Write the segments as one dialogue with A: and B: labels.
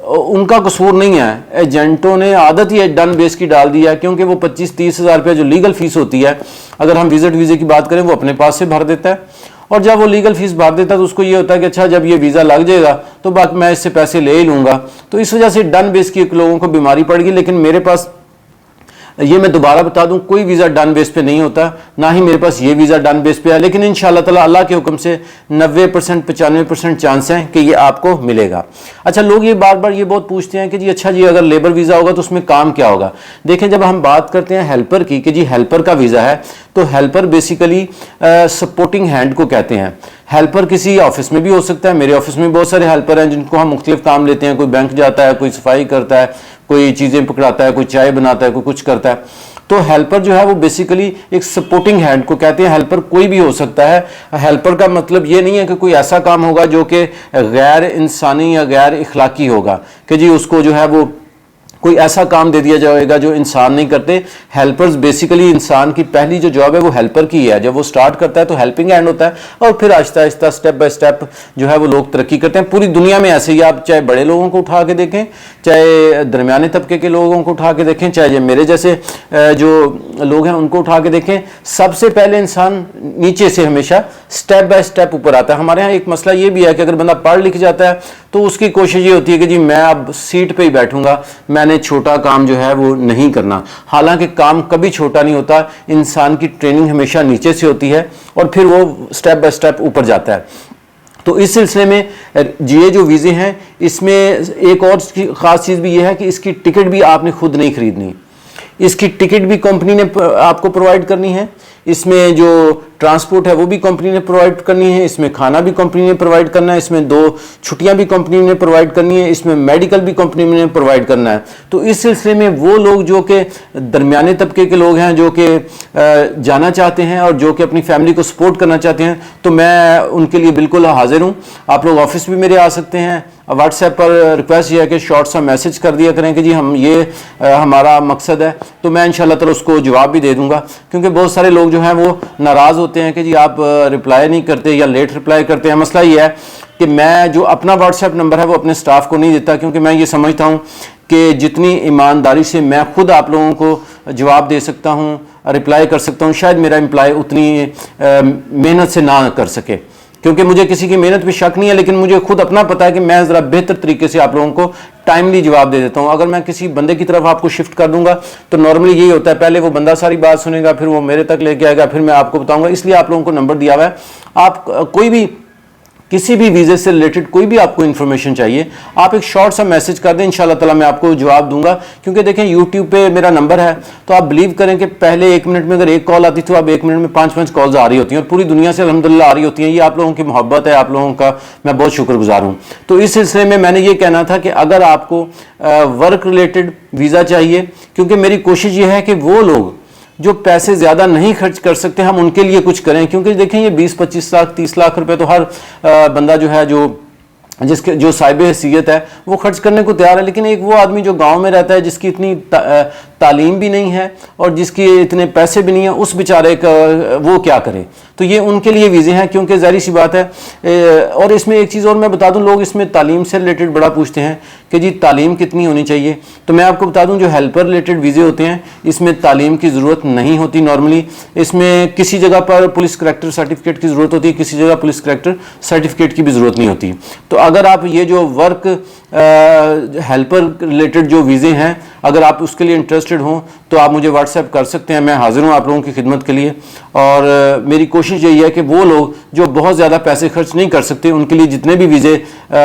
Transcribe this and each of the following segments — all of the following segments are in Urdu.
A: ان کا قصور نہیں ہے, ایجنٹوں نے عادت ہی ڈن بیس کی ڈال دی ہے, کیونکہ وہ 25-30 ہزار روپیہ جو لیگل فیس ہوتی ہے, اگر ہم وزٹ ویزے کی بات کریں وہ اپنے پاس سے بھر دیتا ہے, اور جب وہ لیگل فیس بھر دیتا ہے تو اس کو یہ ہوتا ہے کہ اچھا جب یہ ویزا لگ جائے گا تو باقی میں اس سے پیسے لے ہی لوں گا. تو اس وجہ سے ڈن بیس کی لوگوں کو بیماری پڑ گئی. لیکن میرے پاس یہ میں دوبارہ بتا دوں, کوئی ویزا ڈن بیس پہ نہیں ہوتا, نہ ہی میرے پاس یہ ویزا ڈن بیس پہ ہے, لیکن انشاءاللہ تعالی اللہ کے حکم سے 90% 95% چانس ہیں کہ یہ آپ کو ملے گا. اچھا, لوگ یہ بار بار یہ بہت پوچھتے ہیں کہ جی اچھا جی اگر لیبر ویزا ہوگا تو اس میں کام کیا ہوگا. دیکھیں, جب ہم بات کرتے ہیں ہیلپر کی کہ جی ہیلپر کا ویزا ہے, تو ہیلپر بیسیکلی سپورٹنگ ہینڈ کو کہتے ہیں. ہیلپر کسی آفس میں بھی ہو سکتا ہے, میرے آفس میں بہت سارے ہیلپر ہیں جن کو ہم مختلف کام لیتے ہیں, کوئی بینک جاتا ہے, کوئی صفائی کرتا ہے, کوئی چیزیں پکڑاتا ہے, کوئی چائے بناتا ہے, کوئی کچھ کرتا ہے. تو ہیلپر جو ہے وہ بیسیکلی ایک سپورٹنگ ہینڈ کو کہتے ہیں. ہیلپر کوئی بھی ہو سکتا ہے. ہیلپر کا مطلب یہ نہیں ہے کہ کوئی ایسا کام ہوگا جو کہ غیر انسانی یا غیر اخلاقی ہوگا, کہ جی اس کو جو ہے وہ کوئی ایسا کام دے دیا جائے گا جو انسان نہیں کرتے. ہیلپرز بیسیکلی انسان کی پہلی جو جاب ہے وہ ہیلپر کی ہے. جب وہ سٹارٹ کرتا ہے تو ہیلپنگ ہینڈ ہوتا ہے, اور پھر آہستہ آہستہ سٹیپ بائی سٹیپ جو ہے وہ لوگ ترقی کرتے ہیں. پوری دنیا میں ایسے ہی, آپ چاہے بڑے لوگوں کو اٹھا کے دیکھیں, چاہے درمیانے طبقے کے لوگوں کو اٹھا کے دیکھیں, چاہے میرے جیسے جو لوگ ہیں ان کو اٹھا کے دیکھیں, سب سے پہلے انسان نیچے سے ہمیشہ سٹیپ بائی سٹیپ اوپر آتا ہے. ہمارے ہاں ایک مسئلہ یہ بھی ہے کہ اگر بندہ پڑھ لکھ جاتا ہے تو اس کی کوشش یہ ہوتی ہے کہ جی میں اب سیٹ پہ ہی بیٹھوں گا, میں نے چھوٹا کام جو ہے وہ نہیں کرنا. حالانکہ کام کبھی چھوٹا نہیں ہوتا, انسان کی ٹریننگ ہمیشہ نیچے سے ہوتی ہے اور پھر وہ سٹیپ بائی سٹیپ اوپر جاتا ہے. تو اس سلسلے میں یہ جو ویزے ہیں اس میں ایک اور خاص چیز بھی یہ ہے کہ اس کی ٹکٹ بھی آپ نے خود نہیں خریدنی, اس کی ٹکٹ بھی کمپنی نے آپ کو پرووائڈ کرنی ہے, اس میں جو ٹرانسپورٹ ہے وہ بھی کمپنی نے پرووائڈ کرنی ہے, اس میں کھانا بھی کمپنی نے پرووائڈ کرنا ہے, اس میں 2 چھٹیاں بھی کمپنی نے پرووائڈ کرنی ہے, اس میں میڈیکل بھی کمپنی نے پرووائڈ کرنا ہے. تو اس سلسلے میں وہ لوگ جو کہ درمیانے طبقے کے لوگ ہیں, جو کہ جانا چاہتے ہیں اور جو کہ اپنی فیملی کو سپورٹ کرنا چاہتے ہیں, تو میں ان کے لیے بالکل حاضر ہوں. آپ لوگ آفس بھی میرے آ سکتے ہیں. واٹس ایپ پر ریکویسٹ یہ ہے کہ شارٹ سا میسج کر دیا کریں کہ جی ہم یہ ہمارا مقصد ہے, تو میں انشاءاللہ تعالی اس کو جواب بھی دے دوں گا. کیونکہ بہت سارے لوگ جو ہیں وہ ناراض ہوتے ہیں کہ جی آپ رپلائی نہیں کرتے یا لیٹ رپلائی کرتے ہیں. مسئلہ یہ ہے کہ میں جو اپنا واٹس ایپ نمبر ہے وہ اپنے سٹاف کو نہیں دیتا, کیونکہ میں یہ سمجھتا ہوں کہ جتنی ایمانداری سے میں خود آپ لوگوں کو جواب دے سکتا ہوں, رپلائی کر سکتا ہوں, شاید میرا امپلائی اتنی محنت سے نہ کر سکے. کیونکہ مجھے کسی کی محنت پہ شک نہیں ہے, لیکن مجھے خود اپنا پتا ہے کہ میں ذرا بہتر طریقے سے آپ لوگوں کو ٹائملی جواب دے دیتا ہوں. اگر میں کسی بندے کی طرف آپ کو شفٹ کر دوں گا تو نارملی یہی ہوتا ہے, پہلے وہ بندہ ساری بات سنے گا, پھر وہ میرے تک لے کے آئے گا, پھر میں آپ کو بتاؤں گا. اس لیے آپ لوگوں کو نمبر دیا ہوا ہے. آپ کوئی بھی کسی بھی ویزے سے ریلیٹڈ کوئی بھی آپ کو انفارمیشن چاہیے, آپ ایک شارٹ سا میسج کر دیں, انشاءاللہ تعالی میں آپ کو جواب دوں گا. کیونکہ دیکھیں یوٹیوب پہ میرا نمبر ہے, تو آپ بلیو کریں کہ پہلے 1 منٹ میں اگر ایک کال آتی تو اب 1 منٹ میں 5 کالز آ رہی ہوتی ہیں, اور پوری دنیا سے الحمدللہ آ رہی ہوتی ہیں. یہ آپ لوگوں کی محبت ہے, آپ لوگوں کا میں بہت شکر گزار ہوں. تو اس سلسلے میں نے یہ کہنا تھا کہ اگر آپ کو ورک ریلیٹڈ ویزا چاہیے, کیونکہ میری کوشش یہ ہے کہ وہ لوگ جو پیسے زیادہ نہیں خرچ کر سکتے ہم ان کے لیے کچھ کریں. کیونکہ دیکھیں یہ 20-25 لاکھ 30 لاکھ روپے تو ہر بندہ جو ہے جو صاحب حیثیت ہے وہ خرچ کرنے کو تیار ہے. لیکن ایک وہ آدمی جو گاؤں میں رہتا ہے, جس کی اتنی تعلیم بھی نہیں ہے اور جس کی اتنے پیسے بھی نہیں ہیں, اس بیچارے کا وہ کیا کرے. تو یہ ان کے لیے ویزے ہیں, کیونکہ ظاہری سی بات ہے. اور اس میں ایک چیز اور میں بتا دوں, لوگ اس میں تعلیم سے ریلیٹڈ بڑا پوچھتے ہیں کہ جی تعلیم کتنی ہونی چاہیے. تو میں آپ کو بتا دوں جو ہیلپر ریلیٹڈ ویزے ہوتے ہیں اس میں تعلیم کی ضرورت نہیں ہوتی نارملی. اس میں کسی جگہ پر پولیس کریکٹر سرٹیفکیٹ کی ضرورت ہوتی ہے, کسی جگہ پولیس کریکٹر سرٹیفکیٹ کی بھی ضرورت نہیں ہوتی. تو اگر آپ یہ جو ورک ہیلپر ریلیٹڈ جو ویزے ہیں اگر آپ اس کے لیے انٹرسٹڈ ہوں تو آپ مجھے واٹس ایپ کر سکتے ہیں. میں حاضر ہوں آپ لوگوں کی خدمت کے لیے. اور میری کوشش یہی ہے کہ وہ لوگ جو بہت زیادہ پیسے خرچ نہیں کر سکتے ان کے لیے جتنے بھی ویزے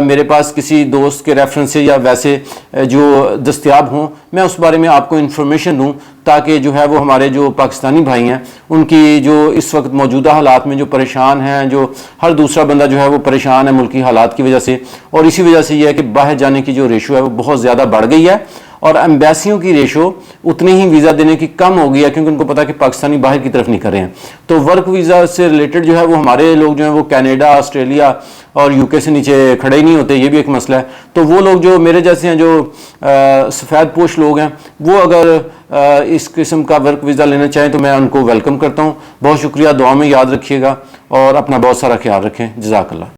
A: میرے پاس کسی دوست کے ریفرنس سے یا ویسے جو دستیاب ہوں, میں اس بارے میں آپ کو انفارمیشن دوں, تاکہ جو ہے وہ ہمارے جو پاکستانی بھائی ہیں ان کی جو اس وقت موجودہ حالات میں جو پریشان ہیں, جو ہر دوسرا بندہ جو ہے وہ پریشان ہے ملکی حالات کی وجہ سے, اور اسی وجہ سے یہ ہے کہ باہر جانے کی جو ریشو ہے وہ بہت زیادہ بڑھ گئی ہے, اور ایمبیسیوں کی ریشو اتنی ہی ویزا دینے کی کم ہو گئی ہے, کیونکہ ان کو پتا کہ پاکستانی باہر کی طرف نہیں کر رہے ہیں. تو ورک ویزا سے ریلیٹڈ جو ہے وہ ہمارے لوگ جو ہیں وہ کینیڈا, آسٹریلیا اور UK سے نیچے کھڑے ہی نہیں ہوتے, یہ بھی ایک مسئلہ ہے. تو وہ لوگ جو میرے جیسے ہیں جو سفید پوش لوگ ہیں وہ اگر اس قسم کا ورک ویزا لینا چاہیں تو میں ان کو ویلکم کرتا ہوں. بہت شکریہ, دعا میں یاد رکھیے گا اور اپنا بہت سارا خیال رکھیں. جزاک اللہ.